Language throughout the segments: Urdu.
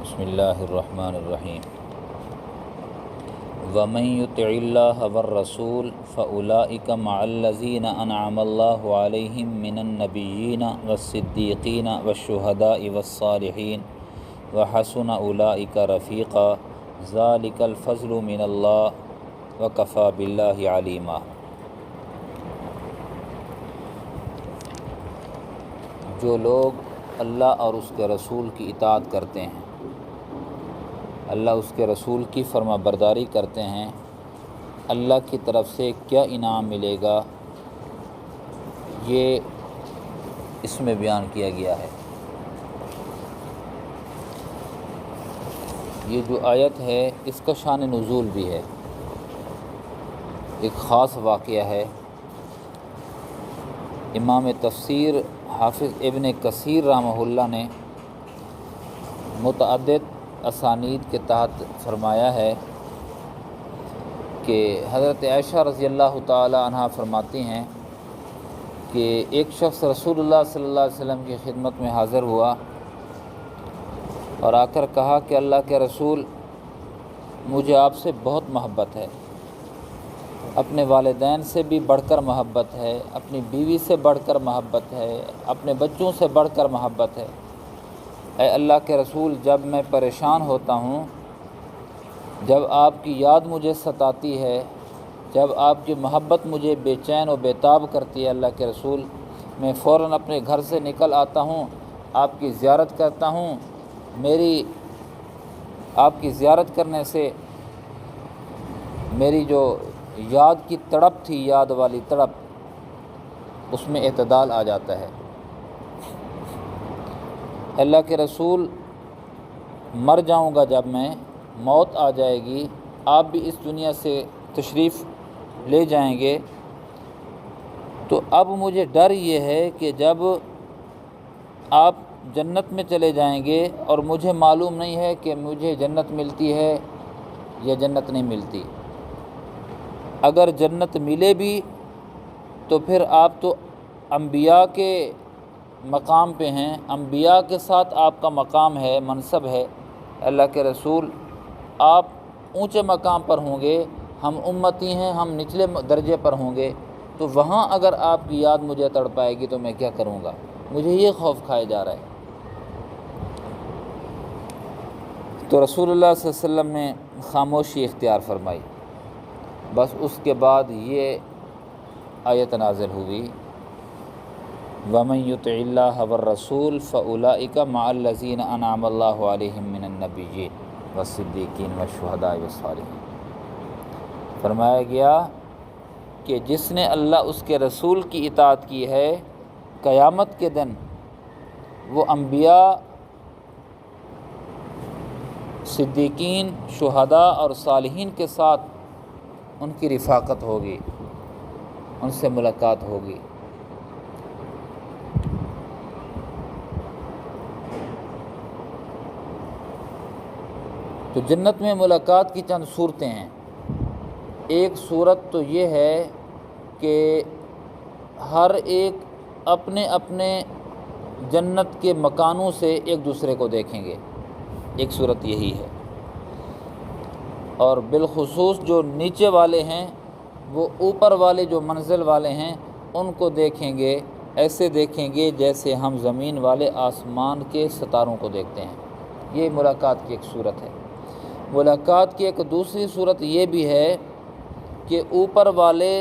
بسم اللہ الرحمن الرحیم ومن یطع اللہ والرسول فاولئک مع الذین انعم اللہ علیہم من النبیین والصدیقین والشہداء والصالحین وحسن اولئک رفیقا ذلک الفضل من اللہ وکفی باللہ علیما۔ جو لوگ اللہ اور اس کے رسول کی اطاعت کرتے ہیں، اللہ اس کے رسول کی فرما برداری کرتے ہیں، اللہ کی طرف سے کیا انعام ملے گا، یہ اس میں بیان کیا گیا ہے۔ یہ جو آیت ہے اس کا شان نزول بھی ہے، ایک خاص واقعہ ہے۔ امام تفسیر حافظ ابن کثیر رحمہ اللہ نے متعدد اسانید کے تحت فرمایا ہے کہ حضرت عائشہ رضی اللہ تعالی عنہا فرماتی ہیں کہ ایک شخص رسول اللہ صلی اللہ علیہ وسلم کی خدمت میں حاضر ہوا اور آ کر کہا کہ اللہ کے رسول، مجھے آپ سے بہت محبت ہے، اپنے والدین سے بھی بڑھ کر محبت ہے، اپنی بیوی سے بڑھ کر محبت ہے، اپنے بچوں سے بڑھ کر محبت ہے۔ اے اللہ کے رسول، جب میں پریشان ہوتا ہوں، جب آپ کی یاد مجھے ستاتی ہے، جب آپ کی محبت مجھے بے چین و بے تاب کرتی ہے اللہ کے رسول، میں فوراً اپنے گھر سے نکل آتا ہوں، آپ کی زیارت کرتا ہوں۔ آپ کی زیارت کرنے سے میری جو یاد کی تڑپ تھی، یاد والی تڑپ، اس میں اعتدال آ جاتا ہے۔ اللہ کے رسول، مر جاؤں گا، جب میں موت آ جائے گی، آپ بھی اس دنیا سے تشریف لے جائیں گے، تو اب مجھے ڈر یہ ہے کہ جب آپ جنت میں چلے جائیں گے اور مجھے معلوم نہیں ہے کہ مجھے جنت ملتی ہے یا جنت نہیں ملتی۔ اگر جنت ملے بھی تو پھر آپ تو انبیاء کے مقام پہ ہیں، انبیاء کے ساتھ آپ کا مقام ہے، منصب ہے۔ اللہ کے رسول، آپ اونچے مقام پر ہوں گے، ہم امتی ہیں، ہم نچلے درجے پر ہوں گے، تو وہاں اگر آپ کی یاد مجھے تڑپائے گی تو میں کیا کروں گا؟ مجھے یہ خوف کھائے جا رہا ہے۔ تو رسول اللہ صلی اللہ علیہ وسلم نے خاموشی اختیار فرمائی۔ بس اس کے بعد یہ آیت نازل ہوئی، وَمَن يُطِعِ اللَّهَ وَالرَّسُولَ فَأُولَئِكَ مَعَ الَّذِينَ أَنْعَمَ اللَّهُ عَلَيْهِم مِّنَ النَّبِيِّينَ وَالصِّدِّيقِينَ وَالشُّهَدَاءِ وَالصَّالِحِينَ۔ فرمایا گیا کہ جس نے اللہ اس کے رسول کی اطاعت کی ہے، قیامت کے دن وہ انبیاء، صدیقین، شہداء اور صالحین کے ساتھ ان کی رفاقت ہوگی، ان سے ملاقات ہوگی۔ تو جنت میں ملاقات کی چند صورتیں ہیں۔ ایک صورت تو یہ ہے کہ ہر ایک اپنے اپنے جنت کے مکانوں سے ایک دوسرے کو دیکھیں گے، ایک صورت یہی ہے۔ اور بالخصوص جو نیچے والے ہیں، وہ اوپر والے جو منزل والے ہیں ان کو دیکھیں گے، ایسے دیکھیں گے جیسے ہم زمین والے آسمان کے ستاروں کو دیکھتے ہیں۔ یہ ملاقات کی ایک صورت ہے۔ ملاقات کی ایک دوسری صورت یہ بھی ہے کہ اوپر والے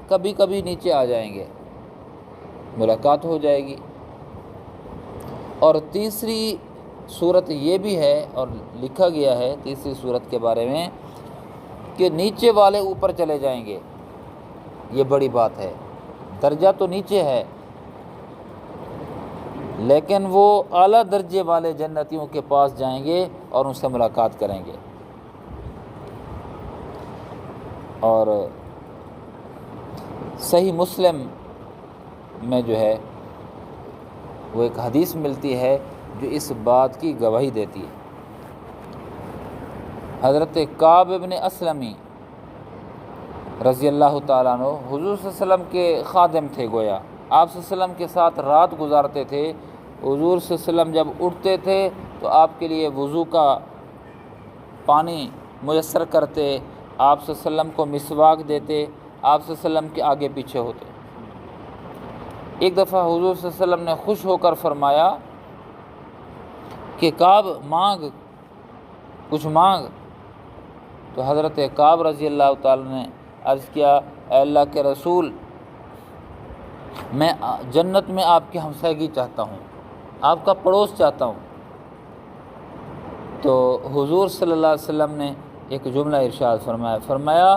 کبھی کبھی نیچے آ جائیں گے، ملاقات ہو جائے گی۔ اور تیسری صورت یہ بھی ہے، اور لکھا گیا ہے تیسری صورت کے بارے میں، کہ نیچے والے اوپر چلے جائیں گے۔ یہ بڑی بات ہے، درجہ تو نیچے ہے لیکن وہ اعلیٰ درجے والے جنتیوں کے پاس جائیں گے اور ان سے ملاقات کریں گے۔ اور صحیح مسلم میں جو ہے وہ ایک حدیث ملتی ہے جو اس بات کی گواہی دیتی ہے۔ حضرت کعب ابن اسلمی رضی اللہ تعالیٰ عنہ حضور صلی اللہ علیہ وسلم کے خادم تھے، گویا آپ صلی اللہ علیہ وسلم کے ساتھ رات گزارتے تھے۔ حضور صلی اللہ علیہ وسلم جب اٹھتے تھے تو تو آپ کے لیے وضو کا پانی میسر کرتے، آپ صلی اللہ علیہ وسلم کو مسواک دیتے، آپ صلی اللہ علیہ وسلم کے آگے پیچھے ہوتے۔ ایک دفعہ حضور صلی اللہ علیہ وسلم نے خوش ہو کر فرمایا کہ کعب مانگ، کچھ مانگ۔ تو حضرت کعب رضی اللہ تعالیٰ نے عرض کیا، اے اللہ کے رسول، میں جنت میں آپ کی ہمسائیگی چاہتا ہوں، آپ کا پڑوس چاہتا ہوں۔ تو حضور صلی اللہ علیہ وسلم نے ایک جملہ ارشاد فرمایا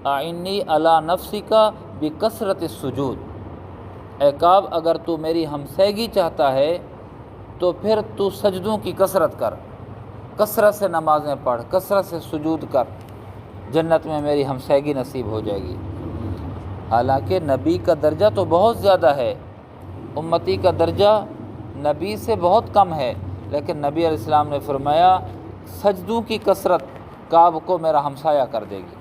اعنی علی نفسک بکثرت السجود، اے کعب اگر تو میری ہمسائیگی چاہتا ہے تو پھر تو سجدوں کی کثرت کر، کثرت سے نمازیں پڑھ، کثرت سے سجود کر، جنت میں میری ہمسائیگی نصیب ہو جائے گی۔ حالانکہ نبی کا درجہ تو بہت زیادہ ہے، امتی کا درجہ نبی سے بہت کم ہے، لیکن نبی علیہ السلام نے فرمایا سجدوں کی کثرت کعب کو میرا ہمسایہ کر دے گی۔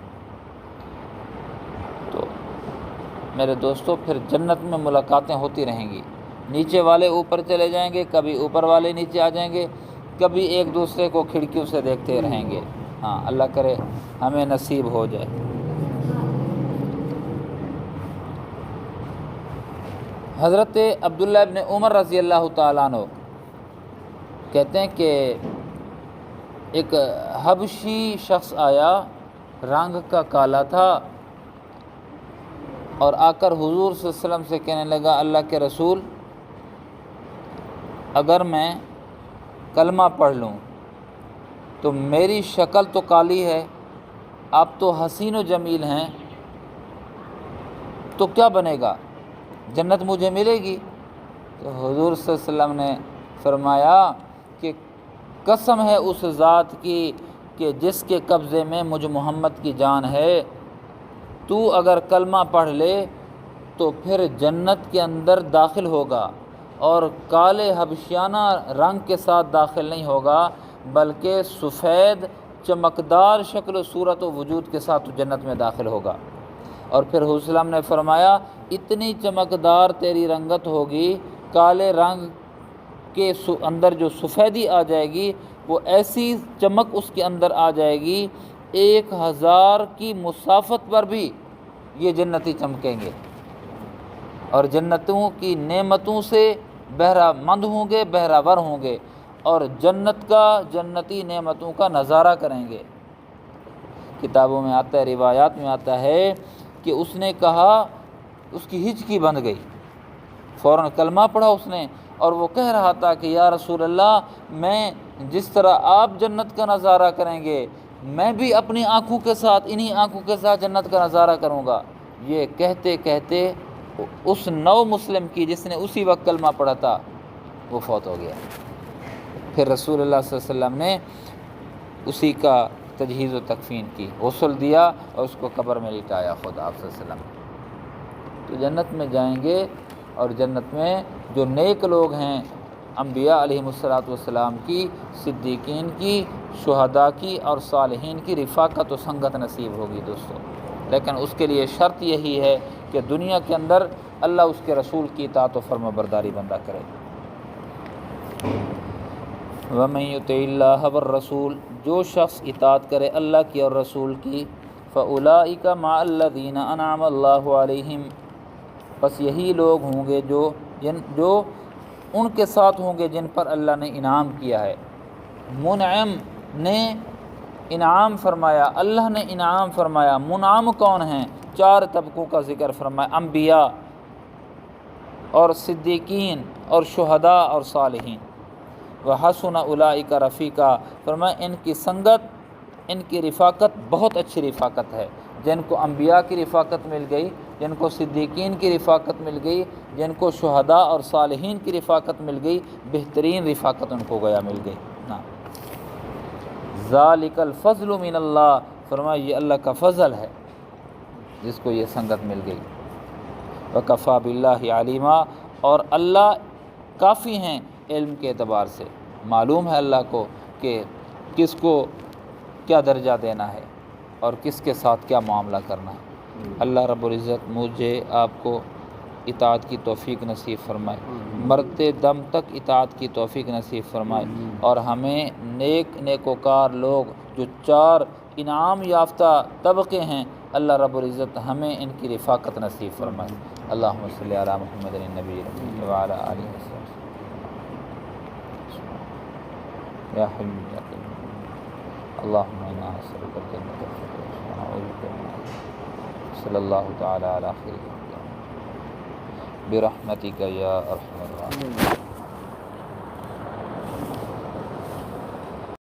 تو میرے دوستو، پھر جنت میں ملاقاتیں ہوتی رہیں گی، نیچے والے اوپر چلے جائیں گے، کبھی اوپر والے نیچے آ جائیں گے، کبھی ایک دوسرے کو کھڑکیوں سے دیکھتے رہیں گے۔ ہاں، اللہ کرے ہمیں نصیب ہو جائے۔ حضرت عبداللہ ابن عمر رضی اللہ تعالیٰ عنہ کہتے ہیں کہ ایک حبشی شخص آیا، رنگ کا کالا تھا، اور آ کر حضور صلی اللہ علیہ وسلم سے کہنے لگا، اللہ کے رسول، اگر میں کلمہ پڑھ لوں تو میری شکل تو کالی ہے، آپ تو حسین و جمیل ہیں، تو کیا بنے گا؟ جنت مجھے ملے گی؟ تو حضور صلی اللہ علیہ وسلم نے فرمایا کہ قسم ہے اس ذات کی کہ جس کے قبضے میں مجھ محمد کی جان ہے، تو اگر کلمہ پڑھ لے تو پھر جنت کے اندر داخل ہوگا، اور کالے حبشیانہ رنگ کے ساتھ داخل نہیں ہوگا، بلکہ سفید چمکدار شکل و صورت و وجود کے ساتھ تو جنت میں داخل ہوگا۔ اور پھر حضور صلی اللہ علیہ وسلم نے فرمایا اتنی چمکدار تیری رنگت ہوگی، کالے رنگ کے اندر جو سفیدی آ جائے گی، وہ ایسی چمک اس کے اندر آ جائے گی 1000 کی مسافت پر بھی یہ جنتی چمکیں گے، اور جنتوں کی نعمتوں سے بہرہ مند ہوں گے، بہرہ ور ہوں گے، اور جنتی نعمتوں کا نظارہ کریں گے۔ کتابوں میں آتا ہے، روایات میں آتا ہے کہ اس نے کہا، اس کی ہچکی بند گئی، فوراً کلمہ پڑھا اس نے، اور وہ کہہ رہا تھا کہ یا رسول اللہ، میں جس طرح آپ جنت کا نظارہ کریں گے، میں بھی اپنی آنکھوں کے ساتھ، انہی آنکھوں کے ساتھ جنت کا نظارہ کروں گا۔ یہ کہتے کہتے اس نو مسلم کی جس نے اسی وقت کلمہ پڑھا تھا، وہ فوت ہو گیا۔ پھر رسول اللہ صلی اللہ علیہ وسلم نے اسی کا تجہیز و تکفین کی، غسل دیا اور اس کو قبر میں لٹایا خود آپ صلی اللہ علیہ وسلم۔ تو جنت میں جائیں گے، اور جنت میں جو نیک لوگ ہیں، انبیاء علیہم السلام کی، صدیقین کی، شہداء کی اور صالحین کی رفاقت و سنگت نصیب ہوگی دوستو۔ لیکن اس کے لیے شرط یہی ہے کہ دنیا کے اندر اللہ اس کے رسول کی اطاعت و فرما برداری بندہ کرے۔ وَمَن يُطِعِ اللَّهَ وَالرَّسُولَ، جو شخص اطاعت کرے اللہ کی اور رسول کی، فَأُولَٰئِكَ مَعَ الَّذِينَ أَنْعَمَ اللَّهُ عَلَيْهِمْ، بس یہی لوگ ہوں گے جو ان کے ساتھ ہوں گے جن پر اللہ نے انعام کیا ہے۔ منعم نے انعام فرمایا، اللہ نے انعام فرمایا۔ منعم کون ہیں؟ 4 طبقوں کا ذکر فرمایا، انبیاء اور صدیقین اور شہداء اور صالحین۔ وحسن اولئک رفیقا، فرمایا ان کی سنگت، ان کی رفاقت بہت اچھی رفاقت ہے۔ جن کو انبیاء کی رفاقت مل گئی، جن کو صدیقین کی رفاقت مل گئی، جن کو شہداء اور صالحین کی رفاقت مل گئی، بہترین رفاقت ان کو گیا مل گئی۔ ذالک الفضل من اللہ، فرمایا یہ اللہ کا فضل ہے جس کو یہ سنگت مل گئی۔ وکفیٰ باللہ علیما، اور اللہ کافی ہیں علم کے اعتبار سے، معلوم ہے اللہ کو کہ کس کو کیا درجہ دینا ہے اور کس کے ساتھ کیا معاملہ کرنا ہے۔ اللہ رب العزت مجھے آپ کو اطاعت کی توفیق نصیب فرمائے، مرتے دم تک اطاعت کی توفیق نصیب فرمائے، اور ہمیں نیکوکار لوگ جو 4 انعام یافتہ طبقے ہیں، اللہ رب العزت ہمیں ان کی رفاقت نصیب فرمائے۔ اللہم صلی علی محمد النبی وعلی آلہ وسلم یا حی یا قیوم اللہم انا نسألک الجنۃ والفردوس ونعوذ بک من النار۔ صلی اللہ تعالی علی خیر برحمتک یا ارحم الراحمین۔